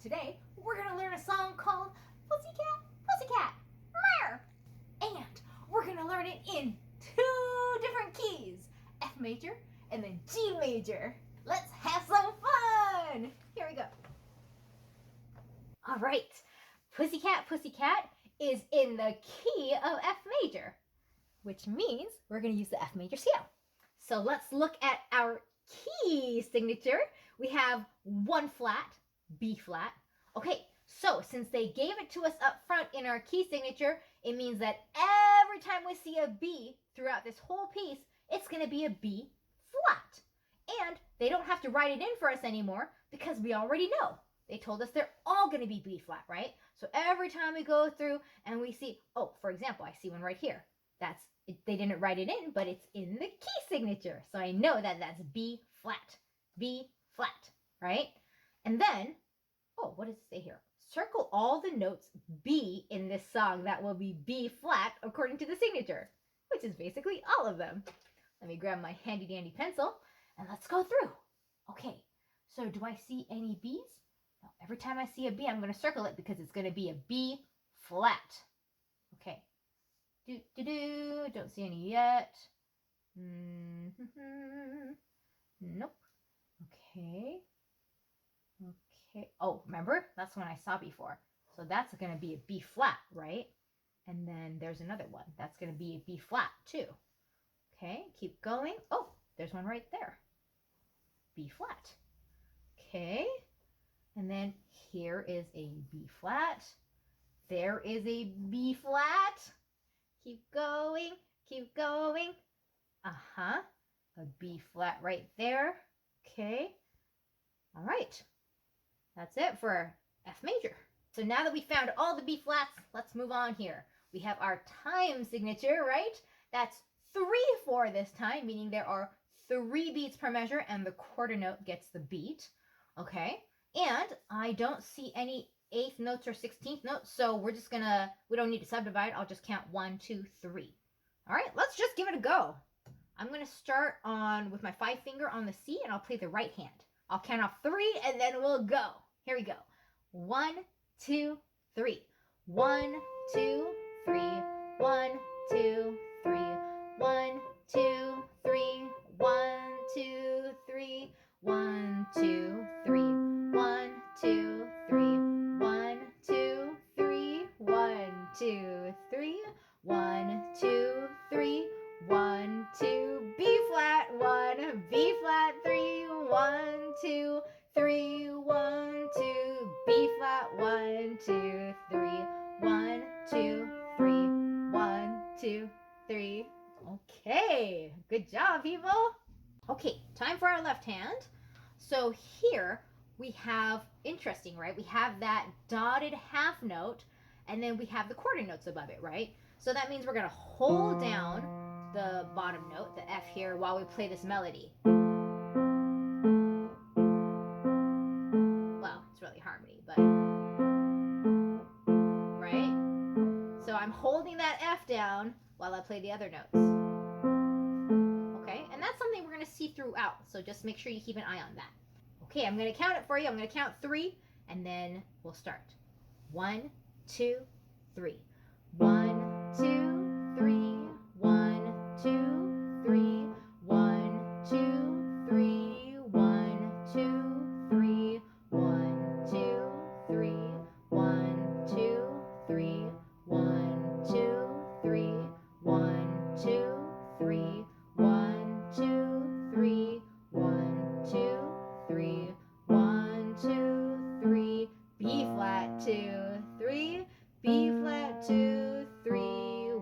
Today, we're going to learn a song called Pussycat, Pussycat, Meow. And we're going to learn it in 2 different keys, F major and then G major. Let's have some fun! Here we go. All right, Pussycat, Pussycat is in the key of F major, which means we're going to use the F major scale. So let's look at our key signature. We have 1 flat, B flat. Okay, so since they gave it to us up front in our key signature, it means that every time we see a B throughout this whole piece, it's going to be a B flat. And they don't have to write it in for us anymore because we already know. They told us they're all going to be B flat, right? So every time we go through and we see, oh, for example, I see one right here. They didn't write it in, but it's in the key signature. So I know that that's B flat, right? And then, oh, what does it say here? Circle all the notes B in this song that will be B flat according to the signature, which is basically all of them. Let me grab my handy dandy pencil and let's go through. Okay, so do I see any B's? No, every time I see a B, I'm going to circle it because it's going to be a B flat. Okay. Don't see any yet. Nope. Okay. Oh, remember? That's one I saw before. So that's going to be a B flat, right? And then there's another one. That's going to be a B flat too. Okay, keep going. Oh, there's one right there. B flat. Okay. And then here is a B flat. There is a B flat. Keep going, keep going. A B flat right there. Okay. All right. That's it for F major. So now that we found all the B flats, let's move on here. We have our time signature, right? That's 3/4 this time, meaning there are 3 beats per measure and the quarter note gets the beat. Okay. And I don't see any 8th notes or 16th notes, so we don't need to subdivide. I'll just count 1, 2, 3. All right, let's just give it a go. I'm gonna start with my 5 finger on the C and I'll play the right hand. I'll count off 3 and then we'll go. Here we go. 1, 2, 3. 1, 2, 3. 1, 2, 3. 1, 2, 3. 1, 2, 3. 1, 2, 3. 1, 2, 3. 1, 2, 3. 1, 2, 3. 1, 2, 3. 1, 2, B flat, 1, B flat, 3. 1, 2, 3. 1, 2, B flat, 1, 2, 3. 1, 2, 3. 1, 2, 3. Okay, good job, people. Okay, time for our left hand. So here we have, interesting, right? We have that dotted half note and then we have the quarter notes above it, right? So that means we're going to hold down the bottom note, the F here, while we play this melody. Well, it's really harmony, but right? So I'm holding that F down while I play the other notes. Okay, and that's something we're going to see throughout, so just make sure you keep an eye on that. Okay, I'm going to count it for you. I'm going to count 3, and then we'll start. 1, 2, 3. 1, 2, 3. 1, 2, 3. 1, 2, 3. 1, 2, 3. 1, 2, 3. 1, 2, 3. 1, 2, 3. 1, 2, 3. 1, 2, 3. 1, 2, 3. 1, 2, 3. B flat 2, 3. B flat 2, 3.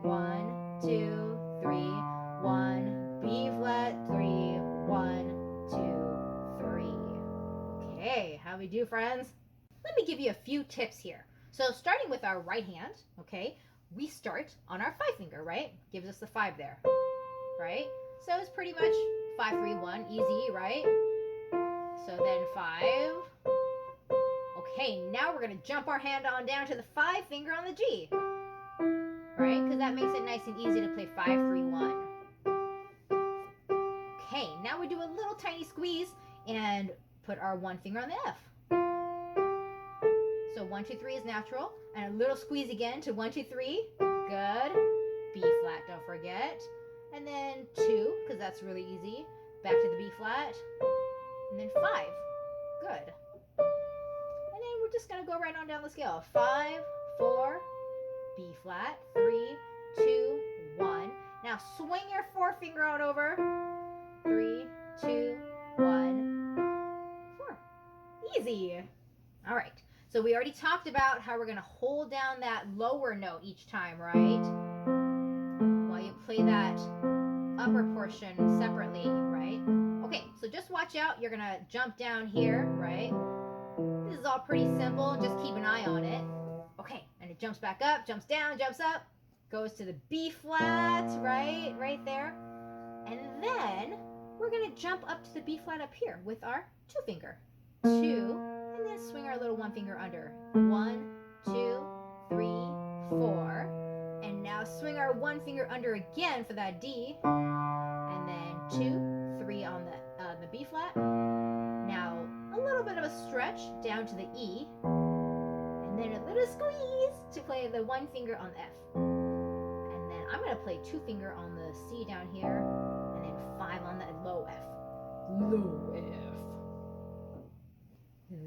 1, 2, 3. 1. B flat 3. 1, 2, 3. Okay, how we do, friends? Let me give you a few tips here. So starting with our right hand, okay, we start on our 5 finger, right? Gives us the 5 there, right? So it's pretty much 5, 3, 1, easy, right? So then 5. Okay, now we're going to jump our hand on down to the 5 finger on the G. Right? Because that makes it nice and easy to play 5, 3, 1. Okay, now we do a little tiny squeeze and put our 1 finger on the F. So 1, 2, 3 is natural. And a little squeeze again to 1, 2, 3. Good. B flat, don't forget. And then 2, because that's really easy. Back to the B flat. And then 5. Good. And then we're just going to go right on down the scale. 5, 4, B flat, 3, 2, 1. Now swing your forefinger out over. 3, 2, 1, 4. Easy. All right. So we already talked about how we're going to hold down that lower note each time, right? While you play that upper portion separately, right? Okay, so just watch out. You're going to jump down here, right? This is all pretty simple. Just keep an eye on it. Okay, and it jumps back up, jumps down, jumps up, goes to the B flat, right? Right there. And then we're going to jump up to the B flat up here with our 2 finger. 2, and then swing our little 1 finger under. 1, 2, 3, 4. And now swing our 1 finger under again for that D. And then 2, 3 on the B flat. Now a little bit of a stretch down to the E. And then a little squeeze to play the 1 finger on the F. And then I'm going to play 2 finger on the C down here. And then 5 on the low F. Low F.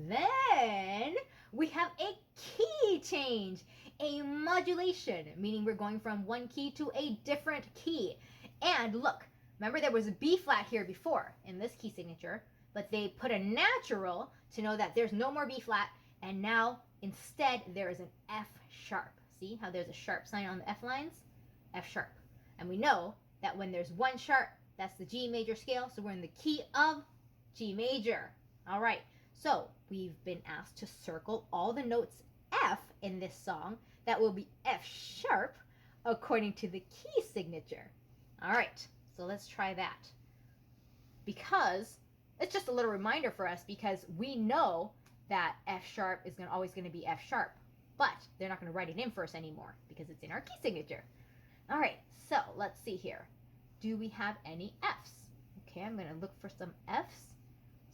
Then we have a key change, a modulation, meaning we're going from one key to a different key. And look, remember there was a B flat here before in this key signature, but they put a natural to know that there's no more B flat, and now instead there is an F sharp. See how there's a sharp sign on the F lines? F sharp. And we know that when there's 1 sharp, that's the G major scale, so we're in the key of G major. All right. So we've been asked to circle all the notes F in this song that will be F sharp according to the key signature. All right, so let's try that. Because it's just a little reminder for us, because we know that F sharp is always going to be F sharp, but they're not going to write it in for us anymore because it's in our key signature. All right, so let's see here. Do we have any Fs? Okay, I'm going to look for some Fs.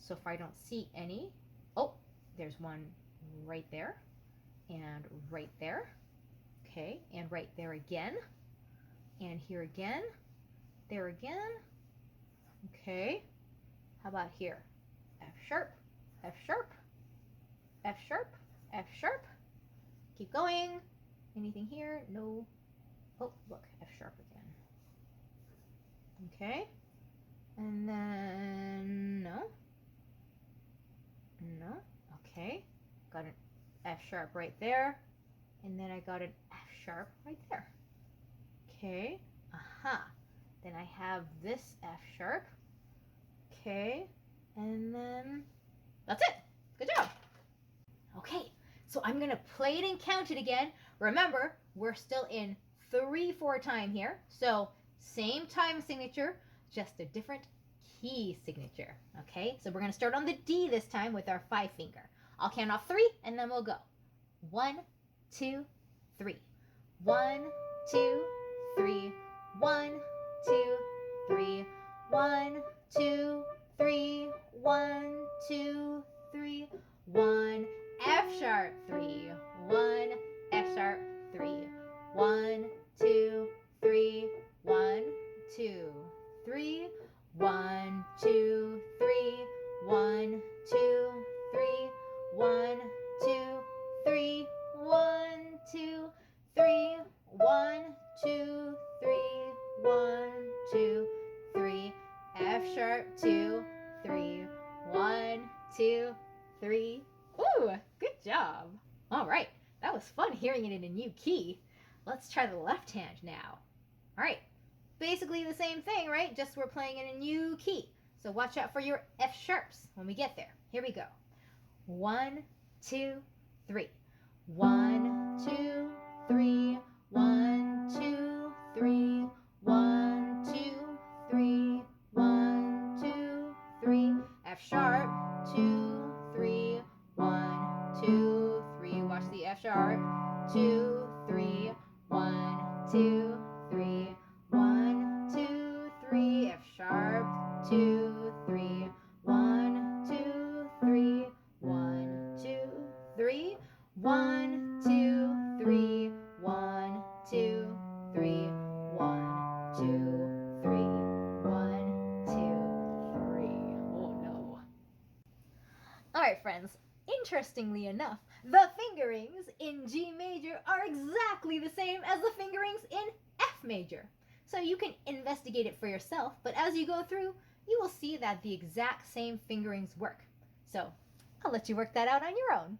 So if I don't see any, oh, there's one right there, and right there, okay, and right there again, and here again, there again, okay, how about here? F sharp, F sharp, F sharp, F sharp, keep going, anything here? No, oh, look, F sharp again, okay, and then, no, no, okay, got an F sharp right there, and then I got an F sharp right there. Okay, then I have this F sharp, okay, and then that's it. Good job. Okay, so I'm gonna play it and count it again. Remember, we're still in 3/4 time here, so same time signature, just a different key signature. Okay, so we're going to start on the D this time with our 5 finger. I'll count off 3 and then we'll go. 1, 2, 3. 1, 2, 3. 1, 2, 3. 1, 2, 3. 1, 2, 3. 1 F sharp 3. 1 F sharp 3. 1, 2, 3. 1, 2, 3. 1, 2, 3, 1, 2, 3, 1, 2, 3, 1, 2, 3, 1, 2, 3, 1, 2, 3, F sharp 2, 3, 1, 2, 3. Ooh, good job. All right, that was fun hearing it in a new key. Let's try the left hand now. All right. Basically the same thing, right? Just we're playing in a new key. So watch out for your F sharps when we get there. Here we go. 1, 2, 3. 1, 2, 3. 1, 2, 3. 1, 2, 3. 1, 2, 3. F sharp. 2, 3. 1, 2, 3. Watch the F sharp. 2, 3. 1, 2, 3. 1, 2, 3, F sharp, 2, 3, 1, 2, 3, 1, 2, 3, 1, All right, friends. Interestingly enough, the fingerings in G major are exactly the same as the fingerings in F major. So you can investigate it for yourself, but as you go through, you will see that the exact same fingerings work. So I'll let you work that out on your own.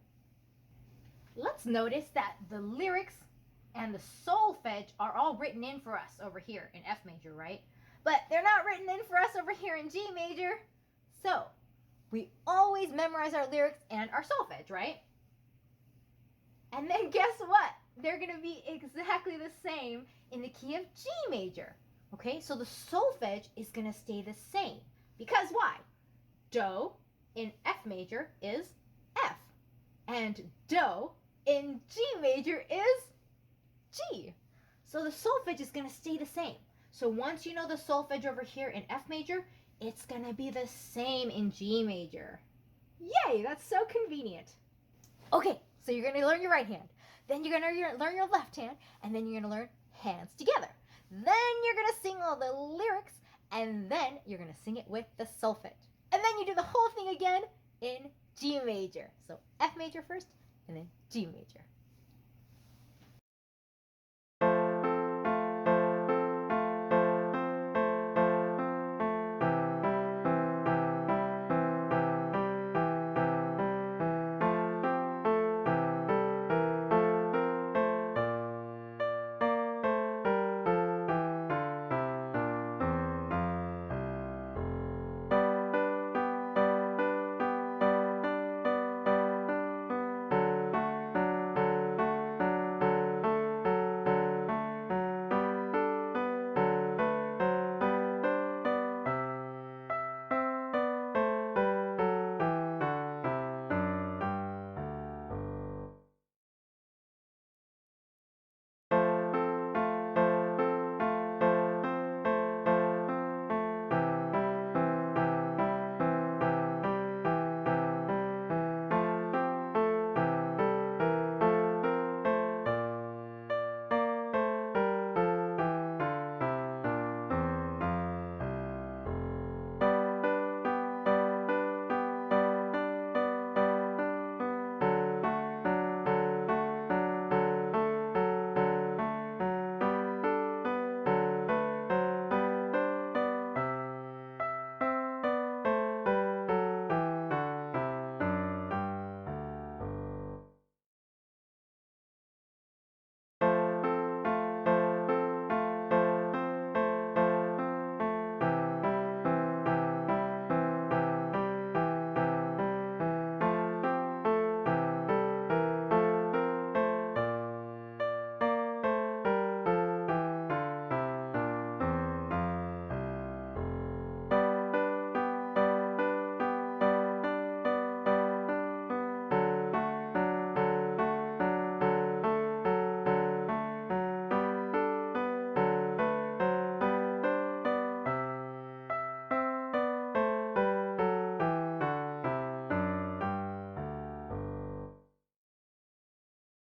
Let's notice that the lyrics and the solfege are all written in for us over here in F major, right? But they're not written in for us over here in G major. So we always memorize our lyrics and our solfege, right? And then guess what? They're going to be exactly the same in the key of G major. Okay, so the solfege is going to stay the same. Because why? Do in F major is F. And do in G major is G. So the solfege is going to stay the same. So once you know the solfege over here in F major, it's going to be the same in G major. Yay, that's so convenient. Okay, so you're going to learn your right hand. Then you're going to learn your left hand. And then you're going to learn hands together. Then you're going to sing all the lyrics. And then you're going to sing it with the solfege. And then you do the whole thing again in G major. So F major first, and then G major.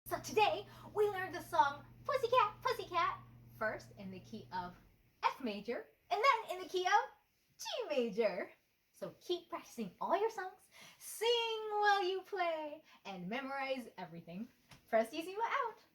So today we learned the song Pussycat, Pussycat, first in the key of F major, and then in the key of G major. So keep practicing all your songs, sing while you play, and memorize everything. Prestissima out!